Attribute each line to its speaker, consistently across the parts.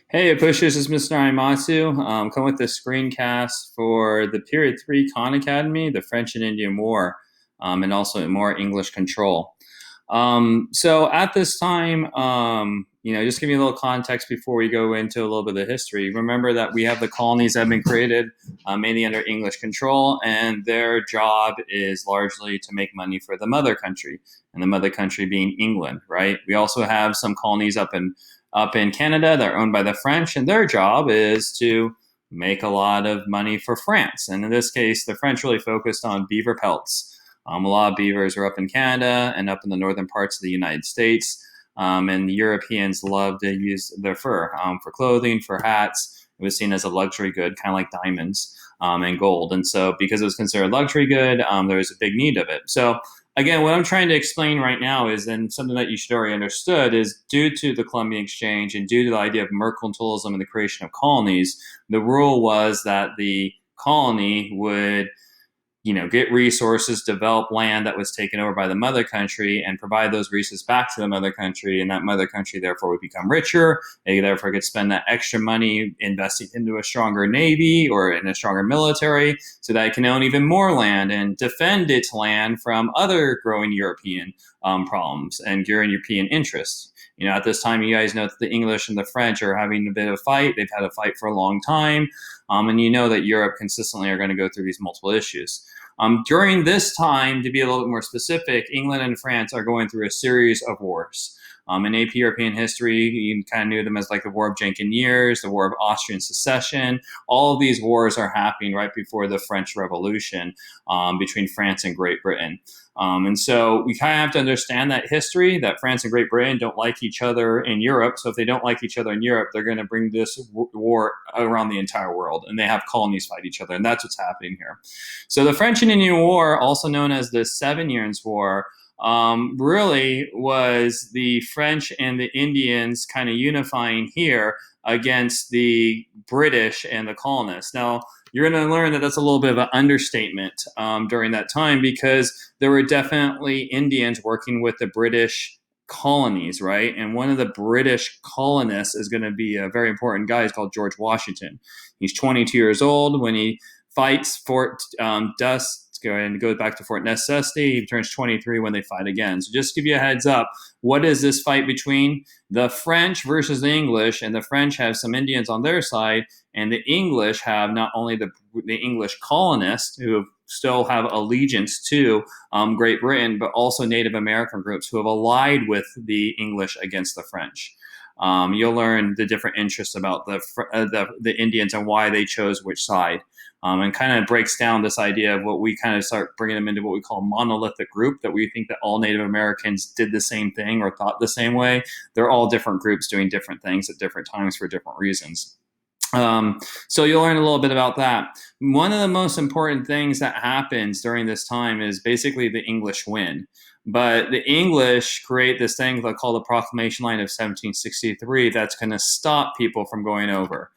Speaker 1: Hey, Push, this is Mr. Narimatsu. Come with the screencast for the Period 3 Khan Academy, the French and Indian War, and also more English control. So at this time, just give you a little context before we go into a little bit of the history. Remember that we have the colonies that have been created mainly under English control, and their job is largely to make money for the mother country, and the mother country being England, right? We also have some colonies up in Canada that are owned by the French, and their job is to make a lot of money for France. And in this case, the French really focused on beaver pelts. A lot of beavers are up in Canada and up in the northern parts of the United States. And the Europeans love to use their fur for clothing, for hats. It was seen as a luxury good, kind of like diamonds and gold. And so, because it was considered a luxury good, there was a big need of it. So, again, what I'm trying to explain right now is, and something that you should already understood, is due to the Columbian Exchange and due to the idea of mercantilism and the creation of colonies, the rule was that the colony would get resources, develop land that was taken over by the mother country, and provide those resources back to the mother country. And that mother country, therefore, would become richer. They therefore could spend that extra money investing into a stronger navy or in a stronger military, so that it can own even more land and defend its land from other growing European problems and growing European interests. At this time, you guys know that the English and the French are having a bit of a fight. They've had a fight for a long time. And you know that Europe consistently are going to go through these multiple issues. During this time, to be a little bit more specific, England and France are going through a series of wars. In AP European history, you kind of knew them as like the War of Janken Years, the War of Austrian Succession. All of these wars are happening right before the French Revolution between France and Great Britain. And so we kind of have to understand that history, that France and Great Britain don't like each other in Europe. So if they don't like each other in Europe, they're going to bring this war around the entire world, and they have colonies fight each other. And that's what's happening here. So the French and Indian War, also known as the 7 Years' War, really was the French and the Indians kind of unifying here against the British and the colonists. Now, you're going to learn that that's a little bit of an understatement during that time, because there were definitely Indians working with the British colonies, right? And one of the British colonists is going to be a very important guy. He's called George Washington. He's 22 years old when he fights Fort Dust. And goes back to Fort Necessity. He turns 23 when they fight again. So just to give you a heads up, what is this fight between? The French versus the English, and the French have some Indians on their side, and the English have not only the English colonists who still have allegiance to Great Britain, but also Native American groups who have allied with the English against the French. You'll learn the different interests about the Indians and why they chose which side. And kind of breaks down this idea of what we kind of start bringing them into what we call monolithic group, that we think that all Native Americans did the same thing or thought the same way. They're all different groups doing different things at different times for different reasons. So you'll learn a little bit about that. One of the most important things that happens during this time is basically the English win. But the English create this thing called the Proclamation Line of 1763 that's going to stop people from going over.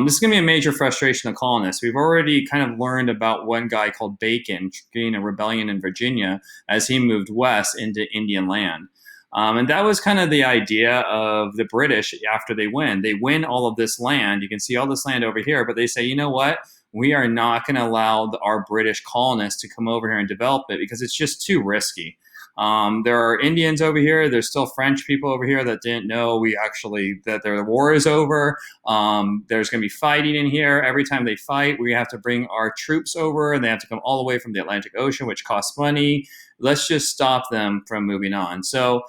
Speaker 1: This is going to be a major frustration of colonists. We've already kind of learned about one guy called Bacon getting a rebellion in Virginia as he moved west into Indian land. And that was kind of the idea of the British after they win. They win all of this land. You can see all this land over here, but they say, you know what? We are not going to allow our British colonists to come over here and develop it because it's just too risky. There are Indians over here. There's still French people over here that didn't know that the war is over. There's going to be fighting in here. Every time they fight, we have to bring our troops over, and they have to come all the way from the Atlantic Ocean, which costs money. Let's just stop them from moving on. So,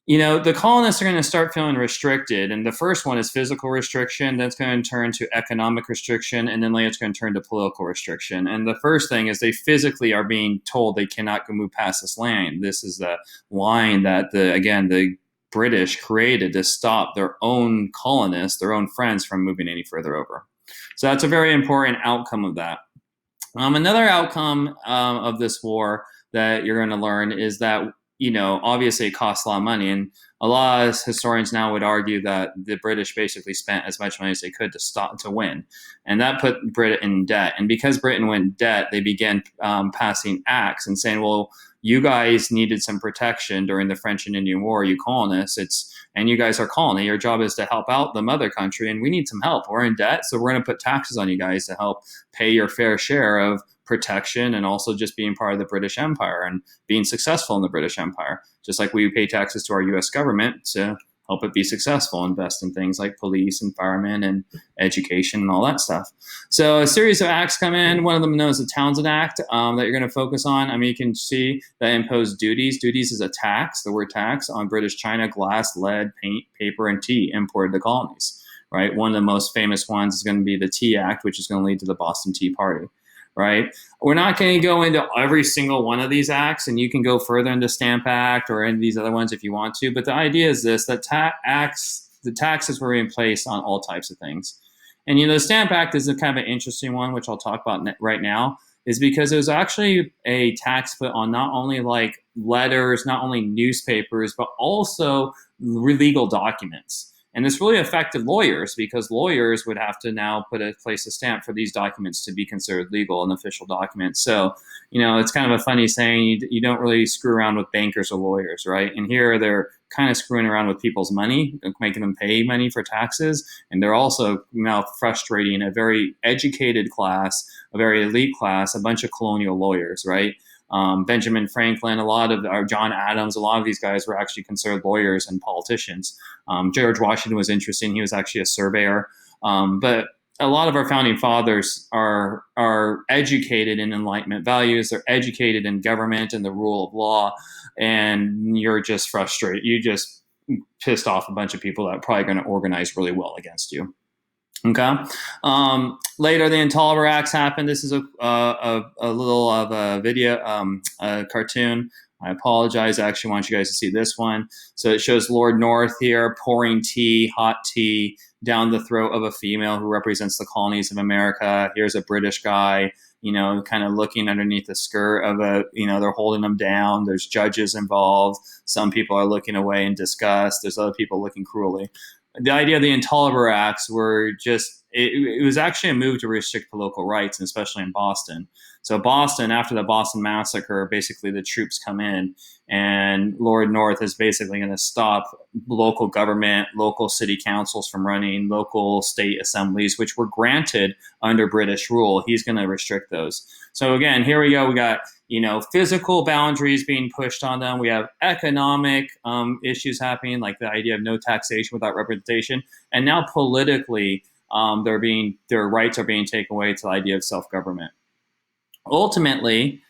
Speaker 1: the colonists are going to start feeling restricted. And the first one is physical restriction. That's going to turn to economic restriction. And then later it's going to turn to political restriction. And the first thing is they physically are being told they cannot go move past this line. This is the line that the British created to stop their own colonists, their own friends, from moving any further over. So that's a very important outcome of that. Another outcome of this war that you're going to learn is that obviously it costs a lot of money, and a lot of historians now would argue that the British basically spent as much money as they could to win, and that put Britain in debt. And because Britain went in debt, they began passing acts and saying, well, you guys needed some protection during the French and Indian War, you colonists. and you guys are colony. Your job is to help out the mother country, and we need some help. We're in debt, so we're going to put taxes on you guys to help pay your fair share of protection and also just being part of the British Empire and being successful in the British Empire. Just like we pay taxes to our U.S. government to help it be successful, invest in things like police and firemen and education and all that stuff. So a series of acts come in. One of them known as the Townshend Act that you're going to focus on. I mean, you can see that impose duties. Duties is a tax, the word tax, on British china, glass, lead, paint, paper, and tea imported to colonies, right? One of the most famous ones is going to be the Tea Act, which is going to lead to the Boston Tea Party. Right? We're not going to go into every single one of these acts, and you can go further into Stamp Act or any of these other ones if you want to. But the idea is this: that the taxes were in place on all types of things. And the Stamp Act is a kind of an interesting one, which I'll talk about right now, is because it was actually a tax put on not only like letters, not only newspapers, but also legal documents. And this really affected lawyers because lawyers would have to now place a stamp for these documents to be considered legal and official documents. So, it's kind of a funny saying, you don't really screw around with bankers or lawyers, right? And here they're kind of screwing around with people's money, making them pay money for taxes. And they're also now frustrating a very educated class, a very elite class, a bunch of colonial lawyers, right? Benjamin Franklin, John Adams, a lot of these guys were actually considered lawyers and politicians. George Washington was interesting. He was actually a surveyor. But a lot of our founding fathers are educated in Enlightenment values. They're educated in government and the rule of law. And you're just frustrated. You just pissed off a bunch of people that are probably going to organize really well against you. Okay. Later, the Intolerable Acts happened. This is a little of a video, a cartoon. I apologize. I actually want you guys to see this one. So it shows Lord North here pouring hot tea, down the throat of a female who represents the colonies of America. Here's a British guy, kind of looking underneath the skirt of they're holding them down. There's judges involved. Some people are looking away in disgust. There's other people looking cruelly. The idea of the Intolerable Acts were just, it was actually a move to restrict political rights, and especially in Boston. So Boston, after the Boston Massacre, basically the troops come in, and Lord North is basically going to stop local government, local city councils from running, local state assemblies, which were granted under British rule. He's going to restrict those. So again, here we go. We got physical boundaries being pushed on them. We have economic issues happening, like the idea of no taxation without representation, and now politically, their rights are being taken away to the idea of self-government. Ultimately,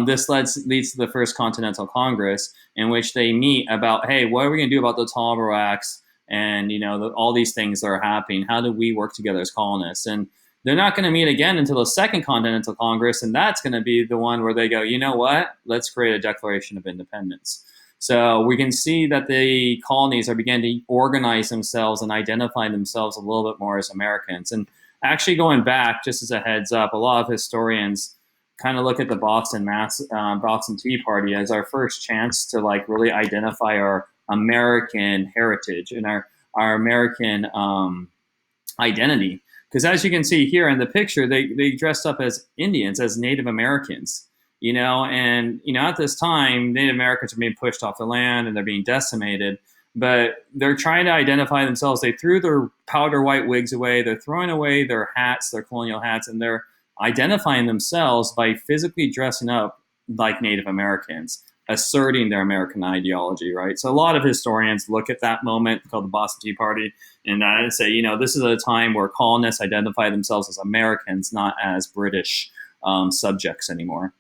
Speaker 1: this leads to the First Continental Congress, in which they meet about, hey, what are we going to do about the Intolerable Acts and all these things that are happening? How do we work together as colonists? And they're not going to meet again until the Second Continental Congress, and that's going to be the one where they go, you know what? Let's create a Declaration of Independence. So we can see that the colonies are beginning to organize themselves and identify themselves a little bit more as Americans. And actually, going back, just as a heads up, a lot of historians kind of look at the Boston Tea Party as our first chance to really identify our American heritage and our American identity. Because as you can see here in the picture, they dressed up as Indians, as Native Americans, and at this time, Native Americans are being pushed off the land and they're being decimated, but they're trying to identify themselves. They threw their powder white wigs away. They're throwing away their hats, their colonial hats, and they're identifying themselves by physically dressing up like Native Americans, asserting their American ideology, right? So a lot of historians look at that moment called the Boston Tea Party and say, this is a time where colonists identify themselves as Americans, not as British subjects anymore.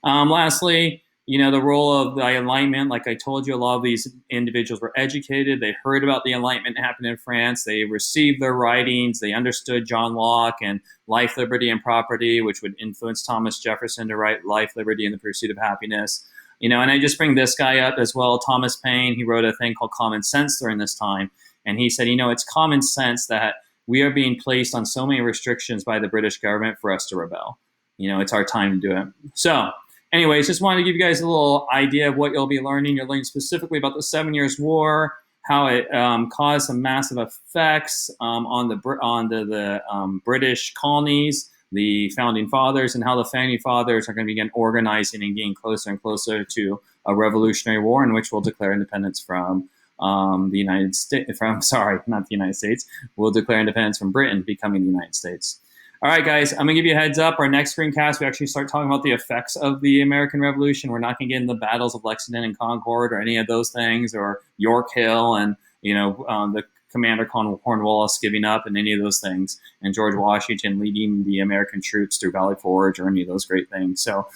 Speaker 1: Lastly, the role of the Enlightenment. Like I told you, a lot of these individuals were educated. They heard about the Enlightenment happening in France. They received their writings. They understood John Locke and Life, Liberty, and Property, which would influence Thomas Jefferson to write Life, Liberty, and the Pursuit of Happiness. And I just bring this guy up as well, Thomas Paine. He wrote a thing called Common Sense during this time. And he said, it's common sense that we are being placed on so many restrictions by the British government for us to rebel. It's our time to do it. So anyways, just wanted to give you guys a little idea of what you'll be learning. You're learning specifically about the 7 Years' War, how it caused some massive effects on the British colonies, the founding fathers, and how the founding fathers are going to begin organizing and getting closer and closer to a revolutionary war in which we'll declare independence from the United States, sorry, not the United States, will declare independence from Britain, becoming the United States. All right, guys, I'm going to give you a heads up. Our next screencast, we actually start talking about the effects of the American Revolution. We're not going to get into the battles of Lexington and Concord or any of those things, or York Hill and, the Commander Cornwallis giving up and any of those things, and George Washington leading the American troops through Valley Forge or any of those great things. So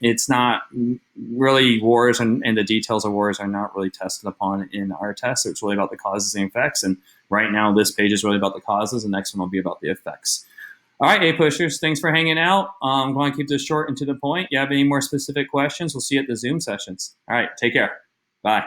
Speaker 1: it's not really wars, and the details of wars are not really tested upon in our test. So it's really about the causes and effects. And right now, this page is really about the causes. The next one will be about the effects. All right, A-pushers, thanks for hanging out. I'm going to keep this short and to the point. If you have any more specific questions, we'll see you at the Zoom sessions. All right, take care. Bye.